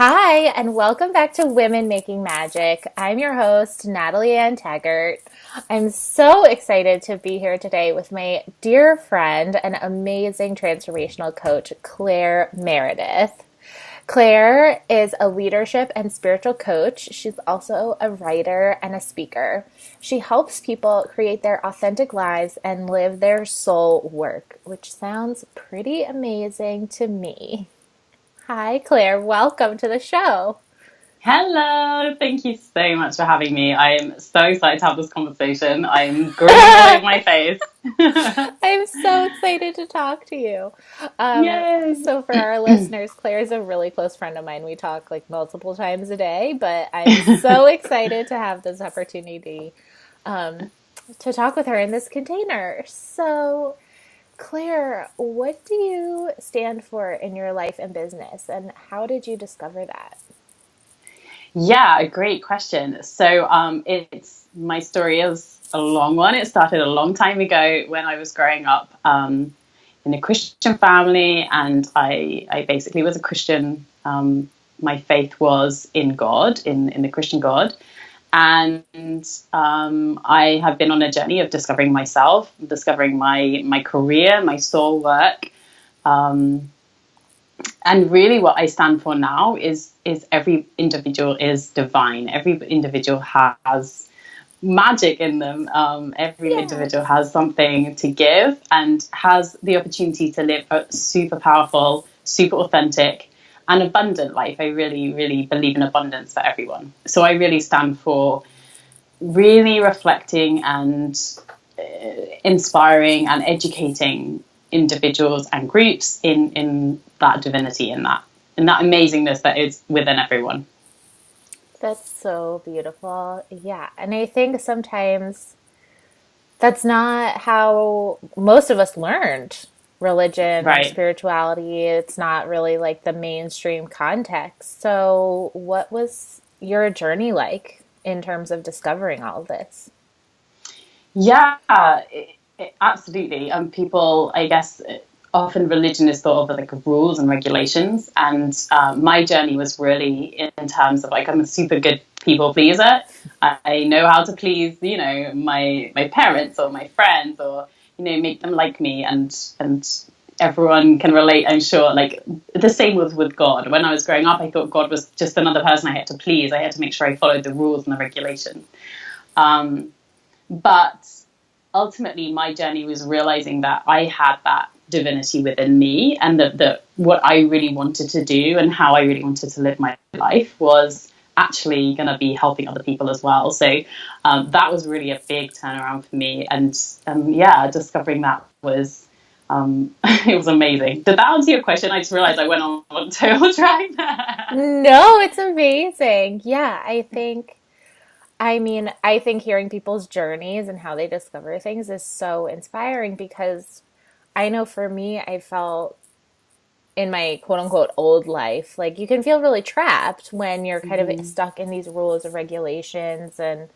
Hi, and welcome back to Women Making Magic. I'm your host, Natalie Ann Taggart. I'm so excited to be here today with my dear friend and amazing transformational coach, Claire Meredith. Claire is a leadership and spiritual coach. She's also a writer and a speaker. She helps people create their authentic lives and live their soul work, which sounds pretty amazing to me. Hi, Claire. Welcome to the show. Hello, thank you so much for having me. I am so excited to have this conversation. I'm grinning all over my face. I'm so excited to talk to you. Um, Yay! so, for our listeners, Claire is a really close friend of mine. We talk like multiple times a day, but I'm so excited to have this opportunity um, to talk with her in this container. So, Claire, what do you stand for in your life and business, and how did you discover that? Yeah, a great question. It's my story is a long one. It started a long time ago when I was growing up in a Christian family, and I basically was a Christian. My faith was in God, in the Christian God. And I have been on a journey of discovering myself, discovering my career, my soul work. Um, and really what I stand for now is every individual is divine. Every individual has magic in them. Every Yes. individual has something to give and has the opportunity to live a super powerful, super authentic and abundant life. I really, really believe in abundance for everyone. So I really stand for really reflecting and inspiring and educating individuals and groups in that divinity, in that amazingness that is within everyone. That's so beautiful. Yeah. And I think sometimes that's not how most of us learned religion or Right. spirituality. It's not really like the mainstream context. So, what was your journey like in terms of discovering all of this? Yeah, absolutely. People, I guess, often religion is thought of as like rules and regulations. And my journey was really in terms of like, I'm a super good people pleaser. I know how to please, my parents or my friends, or make them like me, and everyone can relate, I'm sure. Like the same was with God. When I was growing up, I thought God was just another person I had to please. I had to make sure I followed the rules and the regulations. Um, but ultimately, my journey was realizing that I had that divinity within me, and that what I really wanted to do and how I really wanted to live my life was actually going to be helping other people as well. So that was really a big turnaround for me. And yeah, discovering that was it was amazing. Did that answer your question? I just realized I went on a total track there. No, it's amazing. Yeah, I think hearing people's journeys and how they discover things is so inspiring because I know for me, I felt in my quote unquote old life, like you can feel really trapped when you're kind of Mhm. stuck in these rules and regulations and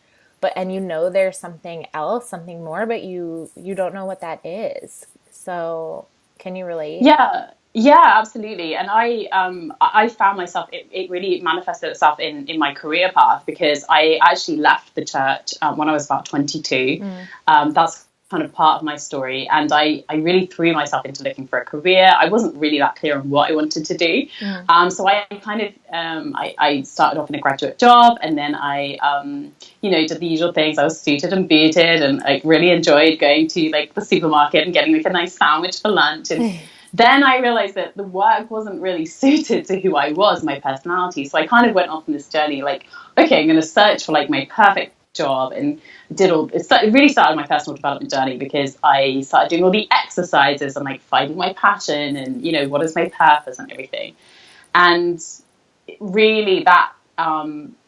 you know there's something else, something more, but you don't know what that is. So, can you relate? Yeah, yeah, absolutely. And I found myself, it really manifested itself in my career path, because I actually left the church when I was about 22. Mm. That's kind of part of my story. And I really threw myself into looking for a career. I wasn't really that clear on what I wanted to do. Mm. So I kind of, I started off in a graduate job, and then did the usual things. I was suited and booted, and like really enjoyed going to like the supermarket and getting like a nice sandwich for lunch. And then I realized that the work wasn't really suited to who I was, my personality. So I kind of went off on this journey, like, okay, I'm going to search for like my perfect job, and it really started my personal development journey, because I started doing all the exercises and like finding my passion and, what is my purpose and everything. And really that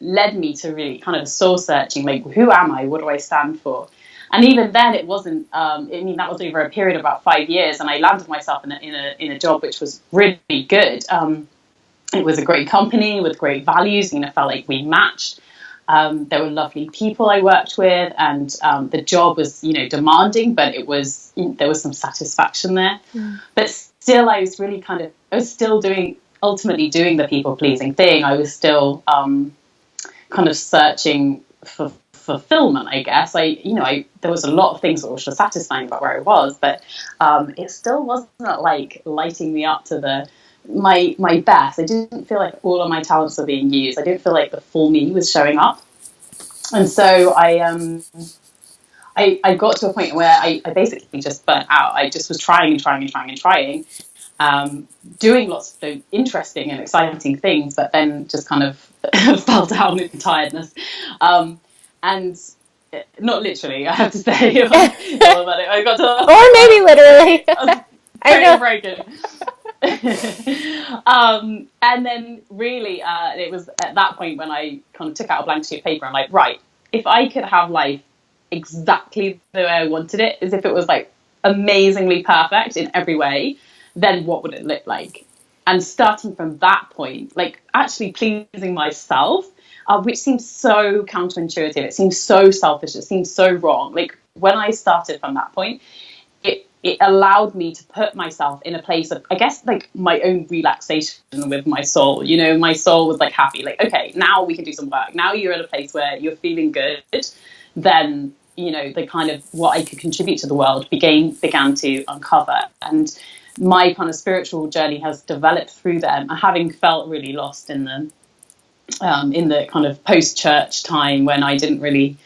led me to really kind of soul searching, like, who am I? What do I stand for? And even then, it wasn't. That was over a period of about 5 years, and I landed myself in a job which was really good. It was a great company with great values. Felt like we matched. There were lovely people I worked with, and the job was, demanding, but there was some satisfaction there. Mm. But still, I was still doing ultimately doing the people pleasing thing, I was still kind of searching for fulfillment, I guess. There was a lot of things that were satisfying about where I was, but it still wasn't like lighting me up to my best. I didn't feel like all of my talents were being used. I didn't feel like the full me was showing up. And so I got to a point where I basically just burnt out. I just was trying and trying and trying and trying, doing lots of interesting and exciting things, but then just kind of fell down in tiredness. And not literally, I have to say. I got to, or maybe literally. I know. Broken. And then really, it was at that point when I kind of took out a blank sheet of paper. I'm like, right, if I could have life exactly the way I wanted it, as if it was like amazingly perfect in every way, then what would it look like? And starting from that point, like actually pleasing myself, which seems so counterintuitive, it seems so selfish, it seems so wrong. Like when I started from that point, it allowed me to put myself in a place of, I guess, like my own relaxation with my soul. You know, my soul was like happy, like, okay, now we can do some work. Now you're in a place where you're feeling good. Then, you know, the kind of what I could contribute to the world began to uncover. And my kind of spiritual journey has developed through them, having felt really lost in the kind of post-church time when I didn't really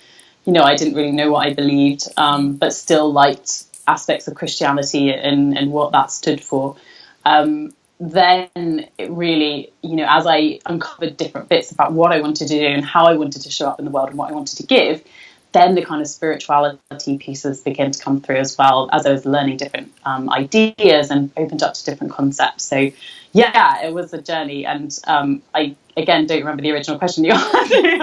know what I believed, but still liked aspects of Christianity and what that stood for. Then it really, you know, as I uncovered different bits about what I wanted to do and how I wanted to show up in the world and what I wanted to give, then the kind of spirituality pieces began to come through as well, as I was learning different ideas and opened up to different concepts. So yeah, it was a journey. And I, again, don't remember the original question you asked me,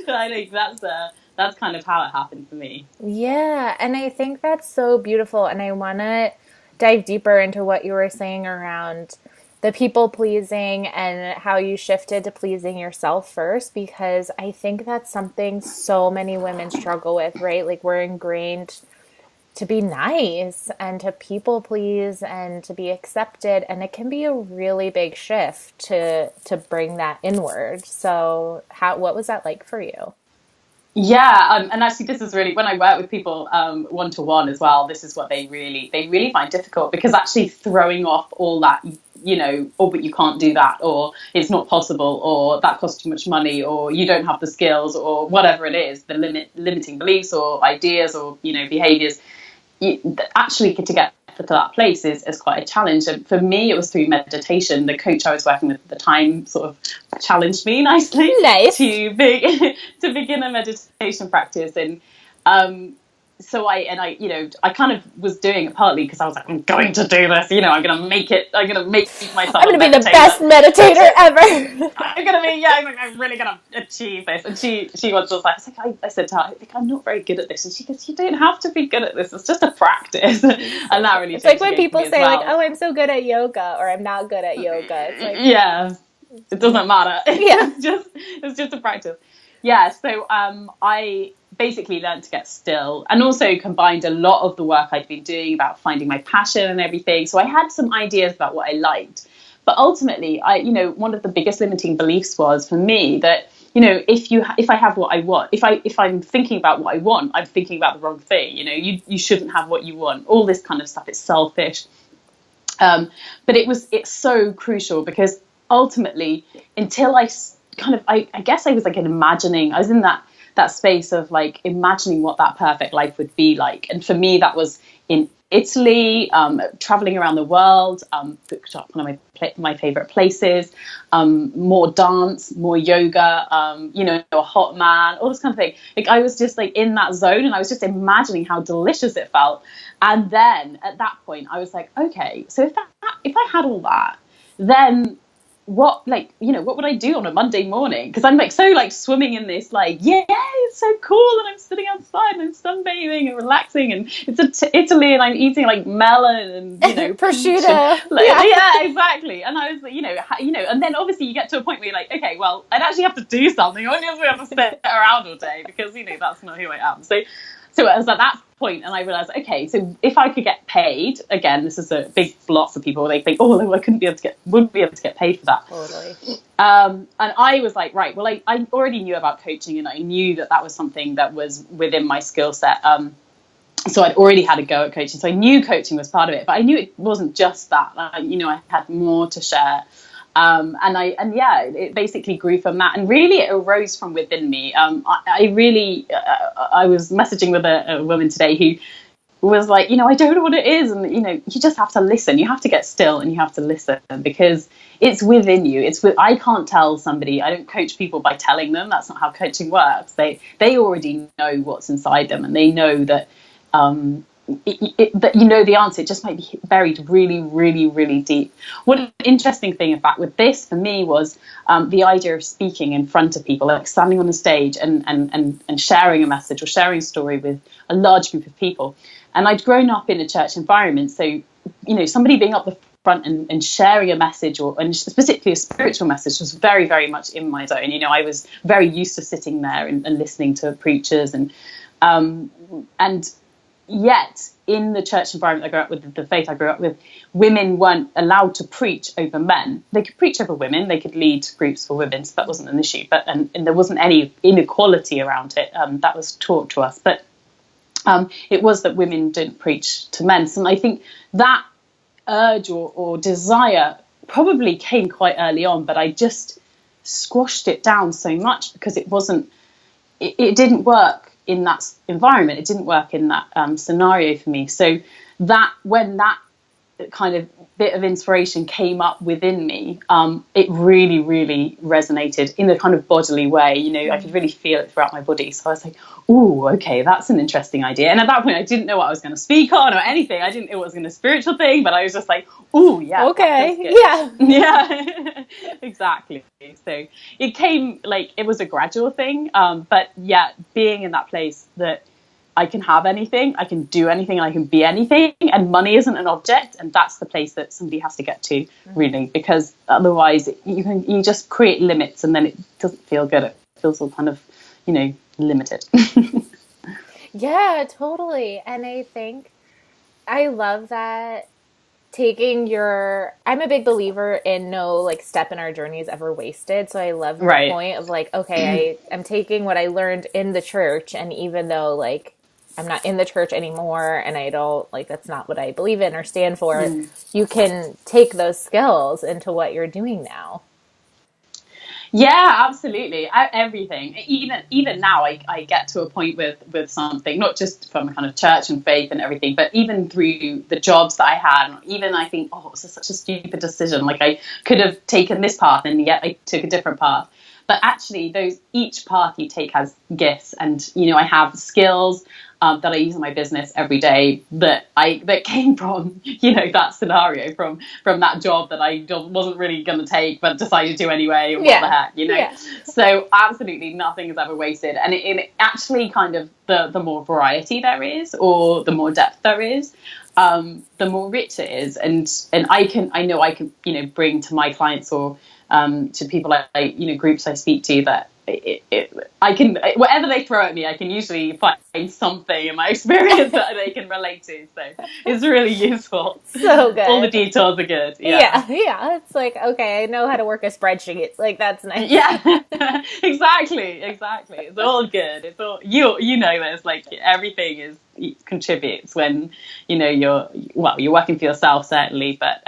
but I think that's kind of how it happened for me. Yeah, and I think that's so beautiful. And I want to dive deeper into what you were saying around the people pleasing and how you shifted to pleasing yourself first, because I think that's something so many women struggle with, right? Like we're ingrained to be nice and to people please and to be accepted, and it can be a really big shift to bring that inward. So what was that like for you? Yeah, and actually, this is really when I work with people one to one as well. This is what they really find difficult, because actually throwing off all that, you know, oh, but you can't do that, or it's not possible, or that costs too much money, or you don't have the skills, or whatever it is, the limiting beliefs or ideas or, you know, behaviors. Actually, to get to that place is quite a challenge. And for me, it was through meditation. The coach I was working with at the time sort of challenged me nicely to begin a meditation practice. And so I you know, I kind of was doing it partly because I was like, I'm going to do this, you know, I'm going to make myself, I'm going to be the best meditator ever. I'm really going to achieve this. And she was just like, I said to her, I'm not very good at this. And she goes, you don't have to be good at this. It's just a practice. And that really, it's like when people say like, oh, I'm so good at yoga, or I'm not good at yoga. It's like, yeah, it doesn't matter. Yeah. It's just a practice. Yeah. So, I basically learned to get still, and also combined a lot of the work I'd been doing about finding my passion and everything. So I had some ideas about what I liked, but ultimately, one of the biggest limiting beliefs was for me that, you know, if I have what I want, if I'm thinking about what I want, I'm thinking about the wrong thing. You know, you shouldn't have what you want. All this kind of stuff. It's selfish. But it's so crucial, because ultimately, until I guess I was like I was in that space of like imagining what that perfect life would be like. And for me, that was in Italy, traveling around the world, booked up one of my favorite places, more dance, more yoga, a hot man, all this kind of thing. Like I was just like in that zone, and I was just imagining how delicious it felt. And then at that point, I was like, okay, so if I had all that, then what would I do on a Monday morning? Because I'm like so like swimming in this like, yeah, it's so cool, and I'm sitting outside and I'm sunbathing and relaxing, and it's Italy, and I'm eating like melon and, you know, prosciutto. Yeah, exactly. And I was like, and then obviously you get to a point where you're like, okay, well, I'd actually have to do something. I wouldn't have to sit around all day, because, you know, that's not who I am. So So it was at that point, and I realized, okay, so if I could get paid, again, this is a big block for people. They think, oh, I wouldn't be able to get paid for that. Totally. And I was like, right, well, I already knew about coaching, and I knew that was something that was within my skill set. So I'd already had a go at coaching. So I knew coaching was part of it, but I knew it wasn't just that. I had more to share. It basically grew from that, and really it arose from within me. I was messaging with a woman today who was like, I don't know what it is, and you just have to listen. You have to get still and you have to listen, because it's within you. I can't tell somebody. I don't coach people by telling them. That's not how coaching works. They already know what's inside them, and they know that that the answer. It just might be buried really, really, really deep. One interesting thing about with this for me was the idea of speaking in front of people, like standing on a stage and sharing a message or sharing a story with a large group of people. And I'd grown up in a church environment, so somebody being up the front and sharing a message, and specifically a spiritual message, was very, very much in my zone. I was very used to sitting there and listening to preachers, and yet in the church environment I grew up with, the faith I grew up with, women weren't allowed to preach over men. They could preach over women, they could lead groups for women, so that wasn't an issue, but and there wasn't any inequality around it. That was taught to us, but it was that women didn't preach to men. So I think that urge or desire probably came quite early on, but I just squashed it down so much because it didn't work in that environment. It didn't work in that scenario for me. So when that kind of bit of inspiration came up within me, it really, really resonated in a kind of bodily way. I could really feel it throughout my body. So I was like, "Ooh, okay, that's an interesting idea." And at that point, I didn't know what I was going to speak on or anything. I didn't know it was going to be a spiritual thing, but I was just like, "Ooh, yeah, okay, yeah, yeah." Exactly. So it came it was a gradual thing, but yeah, being in that place that I can have anything, I can do anything, I can be anything, and money isn't an object, and that's the place that somebody has to get to, really, because otherwise you just create limits, and then it doesn't feel good. It feels all kind of, limited. Yeah, totally. And I think I love that I'm a big believer in no step in our journey is ever wasted. So I love the point of okay, I'm taking what I learned in the church, and even though I'm not in the church anymore and I don't that's not what I believe in or stand for, you can take those skills into what you're doing now. Yeah, absolutely. Everything. Even now, I get to a point with something, not just from kind of church and faith and everything, but even through the jobs that I had. Even I think, oh, this is such a stupid decision. I could have taken this path, and yet I took a different path. But actually, each path you take has gifts, and I have skills that I use in my business every day that came from that scenario, from that job that I wasn't really going to take but decided to anyway. What the heck, Yeah. So absolutely nothing is ever wasted, and it actually kind of the more variety there is, or the more depth there is, the more rich it is, and I know I can bring to my clients or to people groups I speak to, that I can, whatever they throw at me, I can usually find something in my experience that they can relate to. So it's really useful. So good. All the details are good. Yeah. It's okay, I know how to work a spreadsheet. It's that's nice. Yeah, exactly. It's all good. It's all you know this. Everything contributes when you're working for yourself, certainly, but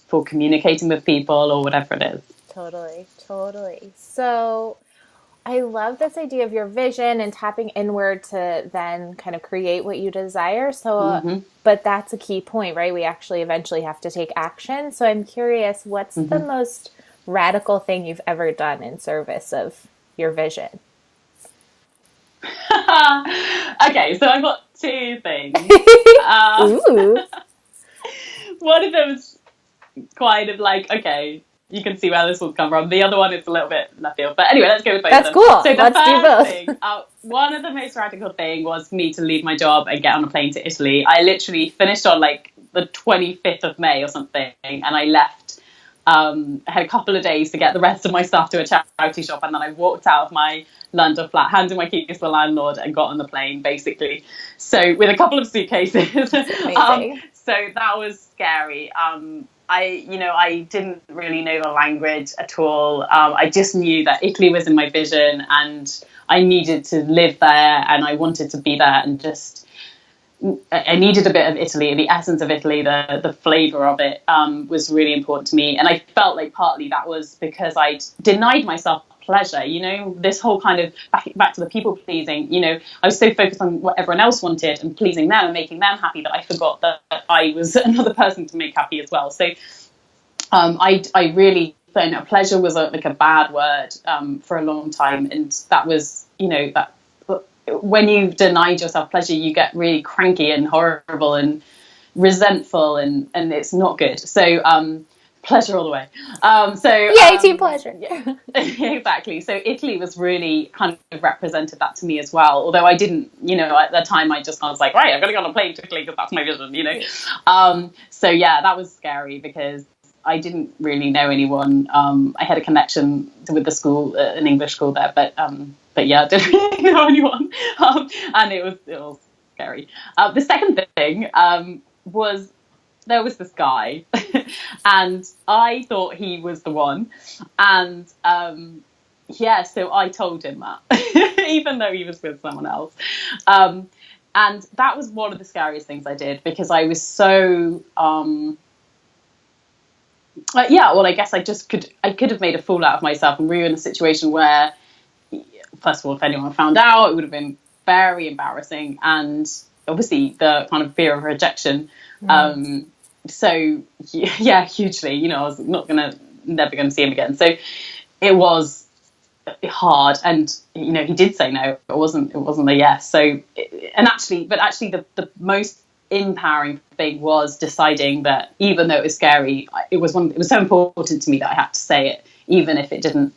for communicating with people or whatever it is. Totally. So I love this idea of your vision and tapping inward to then kind of create what you desire. So, but that's a key point, right? We actually eventually have to take action. So I'm curious, what's the most radical thing you've ever done in service of your vision? Okay, so I've got two things. Ooh. One of them is kind of okay, you can see where this will come from. The other one is a little bit left field. But anyway, let's go with both of them. That's cool. So let's do both. Thing, one of the most radical things was me to leave my job and get on a plane to Italy. I literally finished on the 25th of May or something, and I left I had a couple of days to get the rest of my stuff to a charity shop, and then I walked out of my London flat, handed my keys to the landlord, and got on the plane, basically. So with a couple of suitcases. Amazing. So that was scary. I didn't really know the language at all. I just knew that Italy was in my vision, and I needed to live there, and I wanted to be there, and just I needed a bit of Italy, the essence of Italy, the flavour of it was really important to me. And I felt like partly that was because I'd denied myself pleasure, this whole kind of back to the people pleasing, I was so focused on what everyone else wanted and pleasing them and making them happy that I forgot that I was another person to make happy as well. So I really thought pleasure was a bad word for a long time. And that was, that when you've denied yourself pleasure, you get really cranky and horrible and resentful, and it's not good. So pleasure all the way. Yay, team pleasure. Yeah, exactly. So Italy was really kind of represented that to me as well. Although I didn't, at the time I was like, right, I'm going to go on a plane to Italy because that's my vision, So yeah, that was scary because I didn't really know anyone. I had a connection with the school, an English school there, but yeah, I didn't really know anyone, and it was scary. The second thing was there was this guy, and I thought he was the one, and so I told him that, even though he was with someone else, and that was one of the scariest things I did because I was so. I guess I could have made a fool out of myself, and we were in a situation where, first of all, if anyone found out, it would have been very embarrassing, and obviously the kind of fear of rejection. So yeah, hugely, I was never gonna see him again. So it was hard, and he did say no. It wasn't a yes. So actually the most empowering thing was deciding that even though it was scary, it was so important to me that I had to say it, even if it didn't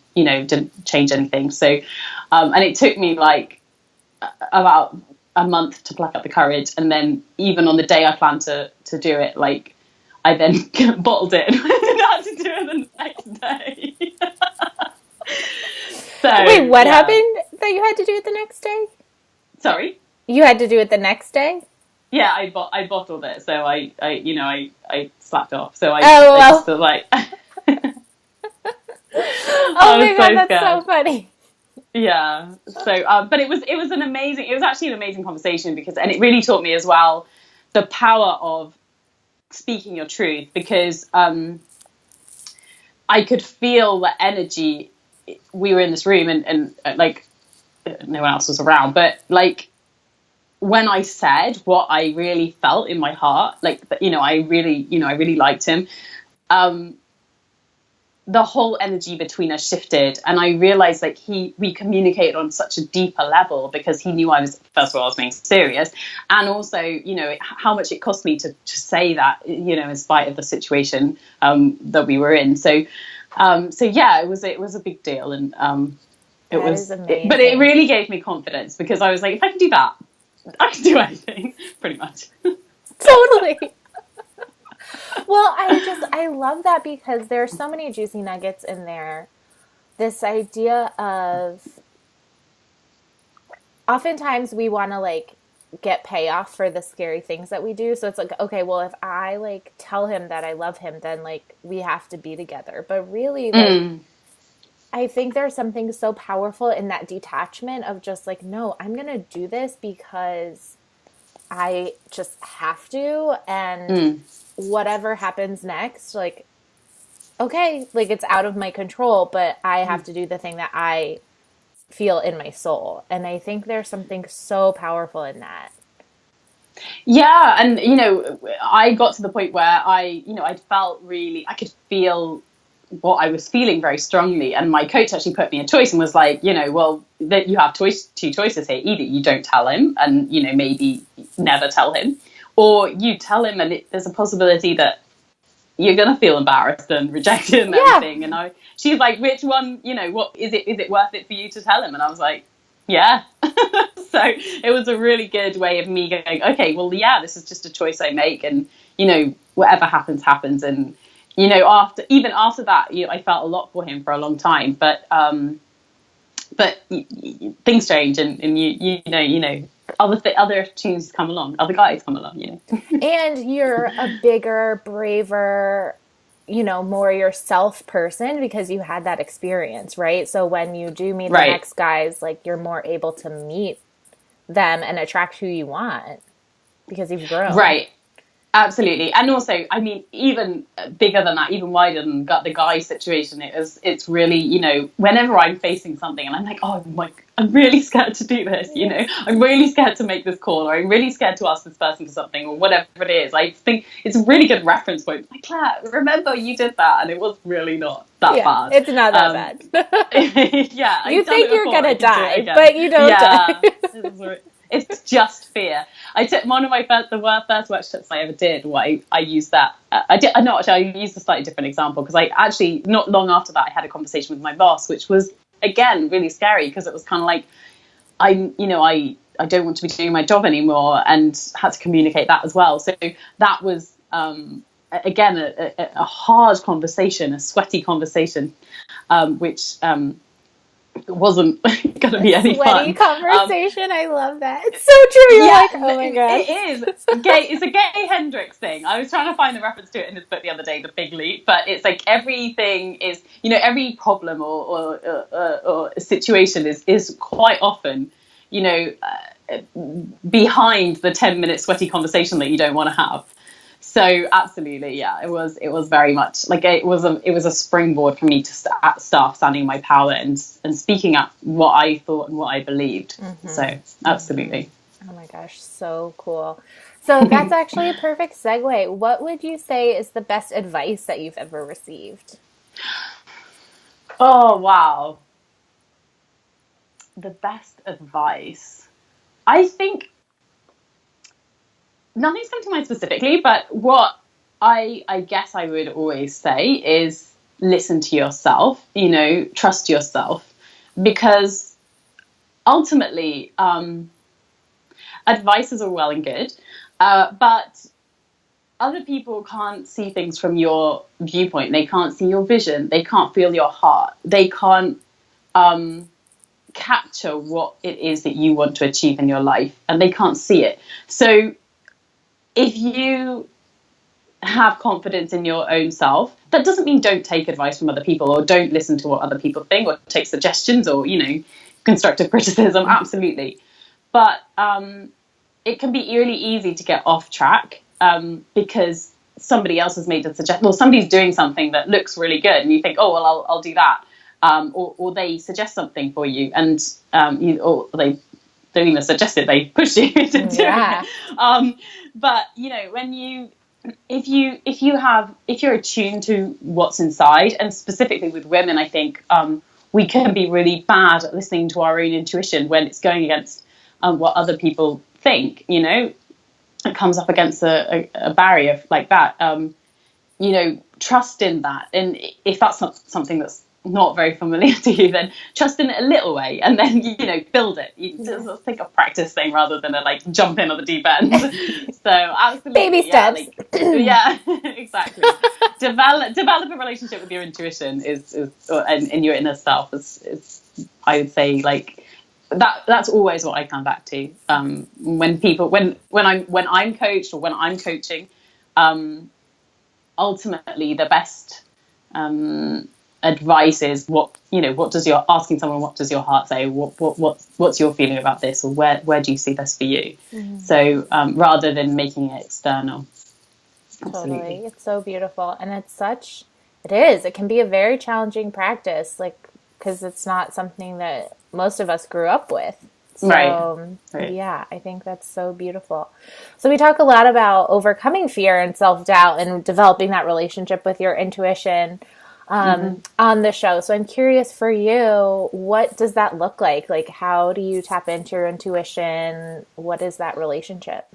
change anything. So and it took me like about a month to pluck up the courage, and then even on the day I planned to do it, like I then bottled it and I didn't have to do it the next day. So wait, what happened that you had to do it the next day? Sorry, you had to do it the next day? Yeah, I bottled it, so I slapped off. So I just like. Oh my god, that's so funny. Yeah. So, but it was actually an amazing conversation and it really taught me as well the power of speaking your truth, because I could feel the energy. We were in this room and like no one else was around, but like when I said what I really felt in my heart, like I really liked him. The whole energy between us shifted, and I realized like we communicated on such a deeper level because he knew I was being serious, and also how much it cost me to say that in spite of the situation that we were in. So yeah, it was a big deal, and it was amazing. But it really gave me confidence because I was like, if I can do that, I can do anything, pretty much. Totally. Well, I love that because there are so many juicy nuggets in there. This idea of oftentimes we want to like get payoff for the scary things that we do. So it's like, okay, well, if I like tell him that I love him, then like we have to be together. But really, like, I think there's something so powerful in that detachment of just like, no, I'm going to do this because I just have to. And whatever happens next, like, okay, like it's out of my control, but I have to do the thing that I feel in my soul. And I think there's something so powerful in that. Yeah. And, I got to the point where I felt really, I could feel what I was feeling very strongly. And my coach actually put me a choice and was like, well, that you have two choices here. Either you don't tell him and, maybe never tell him, or you tell him and there's a possibility that you're going to feel embarrassed and rejected and everything. And she's like, which one, what is it worth it for you to tell him? And I was like, yeah. So it was a really good way of me going, okay, well, yeah, this is just a choice I make. And, whatever happens. And after that, I felt a lot for him for a long time, but things change, and other opportunities come along, other guys come along. And you're a bigger, braver, more yourself person because you had that experience, right? So when you do meet the Right, next guys, like you're more able to meet them and attract who you want because you've grown. right. Absolutely. And also, I mean, even bigger than that, even wider than the guy situation, it's really, whenever I'm facing something and I'm like, oh my, I'm really scared to do this, I'm really scared to make this call, or I'm really scared to ask this person for something, or whatever it is. I think it's a really good reference point. Like, Claire, remember you did that and it was really not that Yeah, bad. it's not that bad. Yeah, You I've done think it you're before. gonna I can do it die, again. but you don't Yeah. die. It's just fear. I took one of the first workshops I ever did. I used that. I used a slightly different example, because I actually, not long after that, I had a conversation with my boss, which was again really scary, because it was kind of like, I don't want to be doing my job anymore, and had to communicate that as well. So that was again a hard conversation, a sweaty conversation, which wasn't going to be any Sweaty fun. conversation. I love that. It's so true. You're like, oh my god. It is. It's a Gay Hendricks thing. I was trying to find the reference to it in his book the other day, The Big Leap. But it's like everything is, every problem or situation is quite often, behind the 10-minute sweaty conversation that you don't want to have. So absolutely, yeah, it was very much like it was a springboard for me to start standing in my power and speaking up what I thought and what I believed. Mm-hmm. So absolutely. Oh my gosh, so cool. So that's actually a perfect segue. What would you say is the best advice that you've ever received? Oh wow, the best advice. I think nothing's come to mind specifically, but what I guess I would always say is listen to yourself, trust yourself, because ultimately, advice is all well and good, but other people can't see things from your viewpoint. They can't see your vision. They can't feel your heart. They can't capture what it is that you want to achieve in your life, and they can't see it. So if you have confidence in your own self, that doesn't mean don't take advice from other people, or don't listen to what other people think, or take suggestions, or, constructive criticism. Absolutely. But it can be really easy to get off track because somebody else has made a suggestion, or somebody's doing something that looks really good, and you think, oh, well, I'll do that. Or they suggest something for you, and or they don't even suggest it, they push you to do it. But if you're attuned to what's inside, and specifically with women, I think we can be really bad at listening to our own intuition when it's going against what other people think. It comes up against a barrier like that. Trust in that, and if that's not something that's not very familiar to you, then trust in it a little way, and then build it. Just think a practice thing rather than a jump in on the deep end. So absolutely, baby steps. Yeah, exactly. develop a relationship with your intuition and your inner self is I would say that's always what I come back to when I'm coached, or when I'm coaching. Ultimately, the best advice is asking someone, what does your heart say? What's your feeling about this, or where do you see this for you? Mm-hmm. So rather than making it external. Absolutely. Totally. It's so beautiful, and it can be a very challenging practice, because it's not something that most of us grew up with. So, right. Yeah, I think that's so beautiful. So we talk a lot about overcoming fear and self-doubt and developing that relationship with your intuition on the show. So I'm curious for you, what does that look like? How do you tap into your intuition? What is that relationship?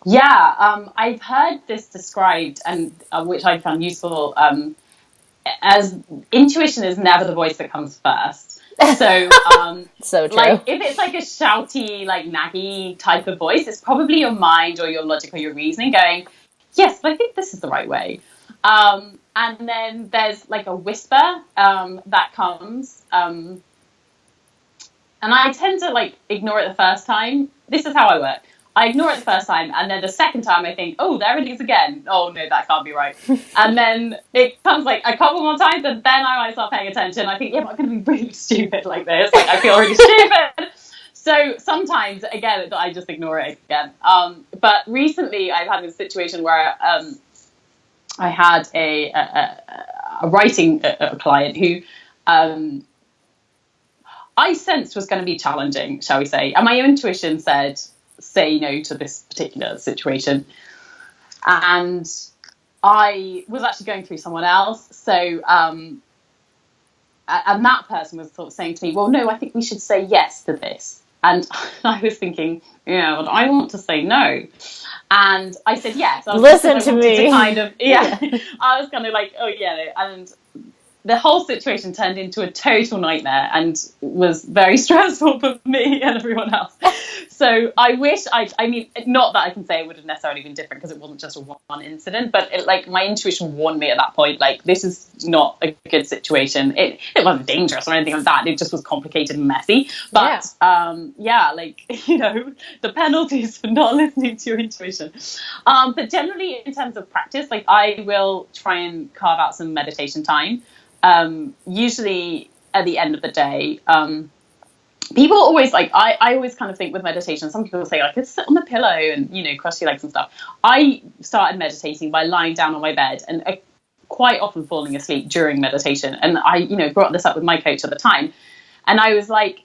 Yeah, I've heard this described, and which I found useful, as intuition is never the voice that comes first. So, so true. If it's a shouty, naggy type of voice, it's probably your mind or your logic or your reasoning going, yes, but I think this is the right way. And then there's like a whisper that comes. And I tend to like ignore it the first time. This is how I work. I ignore it the first time, and then the second time I think, oh, there it is again. Oh no, that can't be right. And then it comes like a couple more times, and then I might start paying attention. I think, yeah, but I'm going to be really stupid like this. Like I feel really stupid. So sometimes, again, I just ignore it again. But recently, I've had a situation where I had a writing client who I sensed was going to be challenging, shall we say. And my intuition said, say no to this particular situation. And I was actually going through someone else. So, and that person was sort of saying to me, well, no, I think we should say yes to this. And I was thinking, yeah, but I want to say no. And I said yes. Listen to me. To kind of, yeah. I was kind of like, oh, yeah. And the whole situation turned into a total nightmare and was very stressful for me and everyone else. So I wish I mean, not that I can say it would have necessarily been different because it wasn't just a one incident, but like my intuition warned me at that point, like this is not a good situation. It wasn't dangerous or anything like that. It just was complicated and messy. But like, the penalties for not listening to your intuition. But generally in terms of practice, like I will try and carve out some meditation time. Usually at the end of the day, people always like, I always kind of think with meditation, some people say like, sit on the pillow and, cross your legs and stuff. I started meditating by lying down on my bed and quite often falling asleep during meditation. And I, brought this up with my coach at the time. And I was like,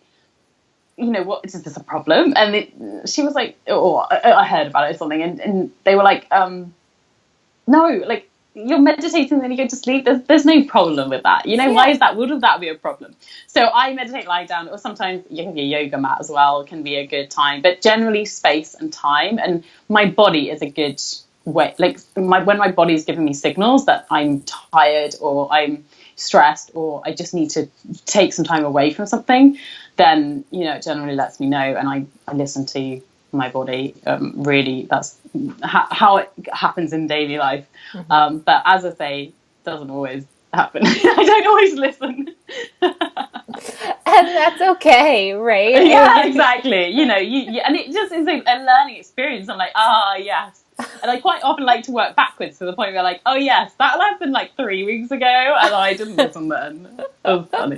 what, is this a problem? And she was like, I heard about it or something. And they were like, no, like, you're meditating and then you go to sleep. There's no problem with that. Why is that? Wouldn't that be a problem? So I meditate lying down, or sometimes a yoga mat as well can be a good time. But generally space and time. And my body is a good way. Like when my body is giving me signals that I'm tired or I'm stressed or I just need to take some time away from something, then it generally lets me know, and I listen to my body. Really, that's how it happens in daily life. Mm-hmm. But as I say, it doesn't always happen. I don't always listen. And that's okay, right? Yeah, exactly. You and it just is a learning experience. I'm like, yes. And I quite often like to work backwards to the point where like, oh yes, that happened like 3 weeks ago and I didn't listen then. It was funny.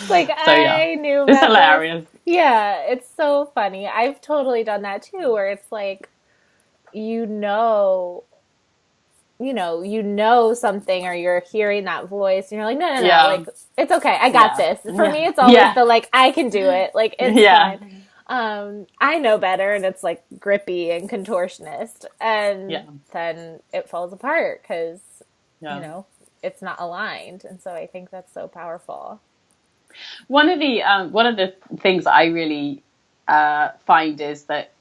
Like, so, I knew it's hilarious. Yeah, it's so funny. I've totally done that too, where it's like, something, or you're hearing that voice and you're like, no, like, it's okay. I got this. For me, it's always the, like, I can do it. Like, it's fine. I know better, and it's like grippy and contortionist, and then it falls apart because, it's not aligned. And so I think that's so powerful. One of the things that I really find is that,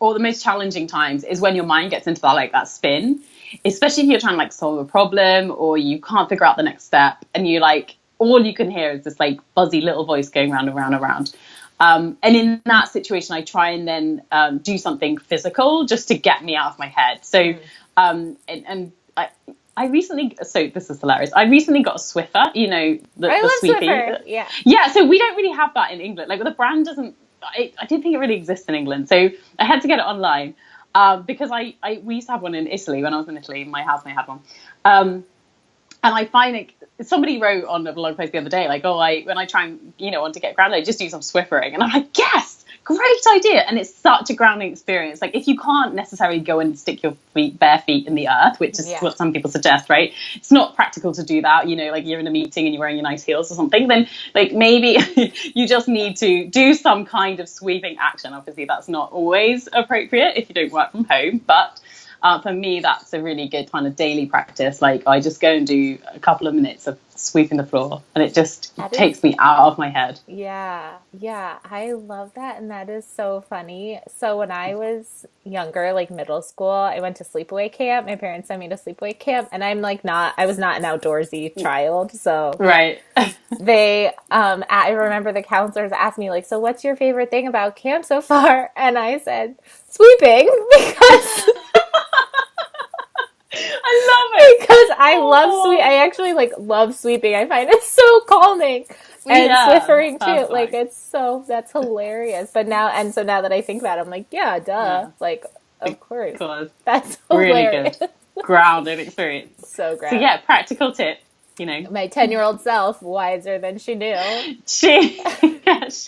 or the most challenging times, is when your mind gets into that spin, especially if you're trying to like solve a problem or you can't figure out the next step, and you like, all you can hear is this like buzzy little voice going round and round and round. And in that situation, I try and then do something physical just to get me out of my head. So, I recently, so this is hilarious. I recently got a Swiffer, the sweepy. Swiffer. Yeah. Yeah. So we don't really have that in England. Like the brand doesn't. I didn't think it really exists in England. So I had to get it online because we used to have one in Italy when I was in Italy. My housemate had one. And I find it, somebody wrote on a blog post the other day, like, when I try and, want to get grounded, I just do some Swiffering. And I'm like, yes, great idea. And it's such a grounding experience. Like, if you can't necessarily go and stick your bare feet in the earth, which is what some people suggest, right? It's not practical to do that. Like you're in a meeting and you're wearing your nice heels or something, then like maybe you just need to do some kind of sweeping action. Obviously, that's not always appropriate if you don't work from home, but for me, that's a really good kind of daily practice. Like I just go and do a couple of minutes of sweeping the floor, and it just takes me out of my head. Yeah, I love that, and that is so funny. So when I was younger, like middle school, I went to sleepaway camp. My parents sent me to sleepaway camp, and I was not an outdoorsy child, so right. They, I remember the counselors asked me like, so what's your favorite thing about camp so far? And I said, sweeping, because I love Because I love I actually like love sweeping. I find it so calming. And Swiffering too. Like that's hilarious. But now, and so now that I think about it, I'm like, yeah, duh. Like, of course. That's hilarious. Really good. Grounded experience. So So grounded. practical tip. My 10-year-old self, wiser than she knew. She is.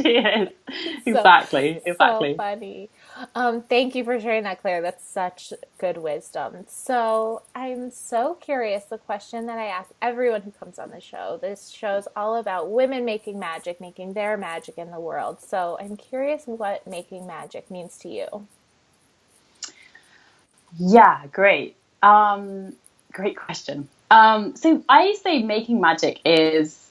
Exactly. So funny. Thank you for sharing that, Claire. That's such good wisdom. So I'm so curious. The question that I ask everyone who comes on the show, this show's all about women making magic, making their magic in the world. So I'm curious what making magic means to you. Yeah, great. Great question. So I say making magic is,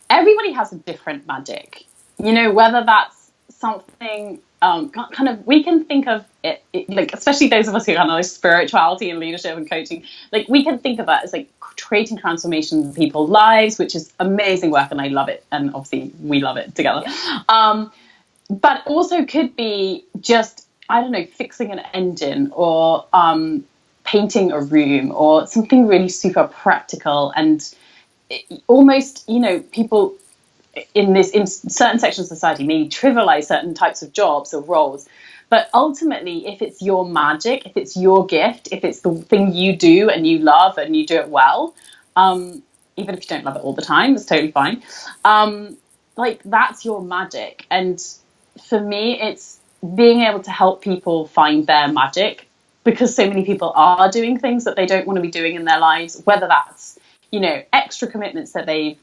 everybody has a different magic, whether that's something kind of, we can think of it, like, especially those of us who kind of like spirituality and leadership and coaching, like we can think of that as like creating transformation in people's lives, which is amazing work, and I love it, and obviously we love it together. But also could be just, I don't know, fixing an engine, or painting a room, or something really super practical. And almost, people in certain sections of society may trivialize certain types of jobs or roles. But ultimately, if it's your magic, if it's your gift, if it's the thing you do and you love and you do it well, even if you don't love it all the time, it's totally fine. Like, that's your magic. And for me, it's being able to help people find their magic, because so many people are doing things that they don't want to be doing in their lives, whether that's, extra commitments that they've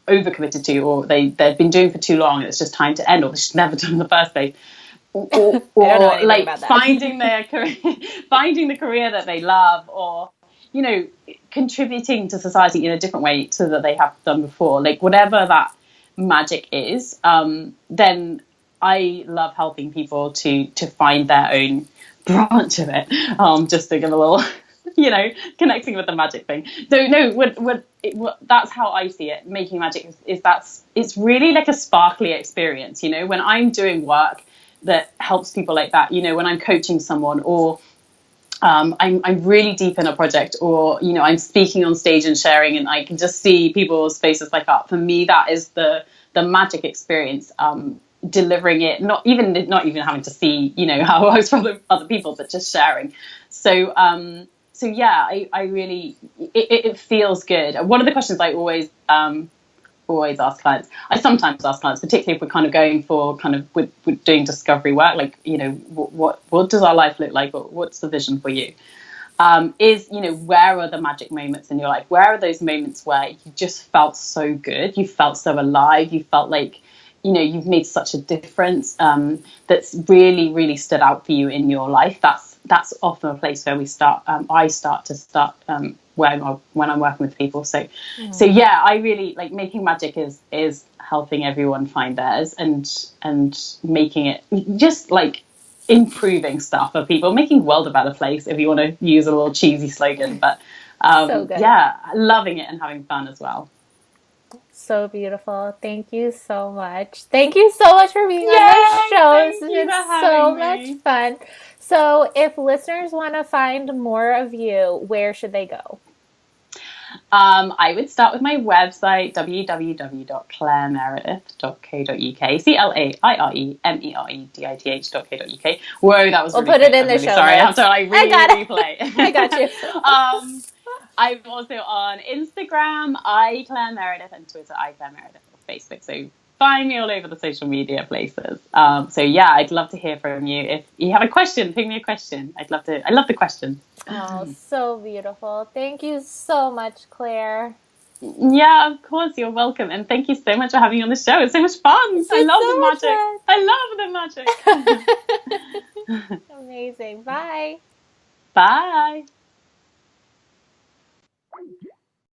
overcommitted to, or they've been doing for too long, and it's just time to end, or they should never done in the first place. Or like finding their career, finding the career that they love, or, contributing to society in a different way so that they have done before. Like, whatever that magic is, then I love helping people to find their own branch of it. Just to give a little, connecting with the magic thing. So no, that's how I see it. Making magic is it's really like a sparkly experience. When I'm doing work that helps people like that, when I'm coaching someone, or I'm really deep in a project, or I'm speaking on stage and sharing, and I can just see people's faces light up. For me, that is the magic experience. Delivering it, not even having to see how I was from other people, but just sharing. So yeah, I really, it feels good. One of the questions I always ask clients, I sometimes ask clients, particularly if we're kind of going for we're doing discovery work, like, what does our life look like, or what's the vision for you? Is, where are the magic moments in your life? Where are those moments where you just felt so good, you felt so alive, you felt like, you've made such a difference, that's really, really stood out for you in your life? That's often a place where I start when I'm working with people. So yeah, I really like making magic is helping everyone find theirs, and making it just like improving stuff for people, making the world a better place, if you want to use a little cheesy slogan. But yeah, loving it and having fun as well. So beautiful. Thank you so much. Thank you so much for being on the show. This has been so much fun. So if listeners want to find more of you, where should they go? I would start with my website, www.clairemeredith.co.uk, CLAIREMEREDITH.co.uk. Whoa, that was we'll really put it in the show. Sorry, I have to replay. I got you. I'm also on Instagram, Claire Meredith, and Twitter, Claire Meredith, or Facebook. So find me all over the social media places. So yeah, I'd love to hear from you. If you have a question, ping me a question. I love the questions. Oh, so beautiful. Thank you so much, Claire. Yeah, of course, you're welcome. And thank you so much for having me on the show. It's so much fun. I love the magic. Amazing. Bye. Bye.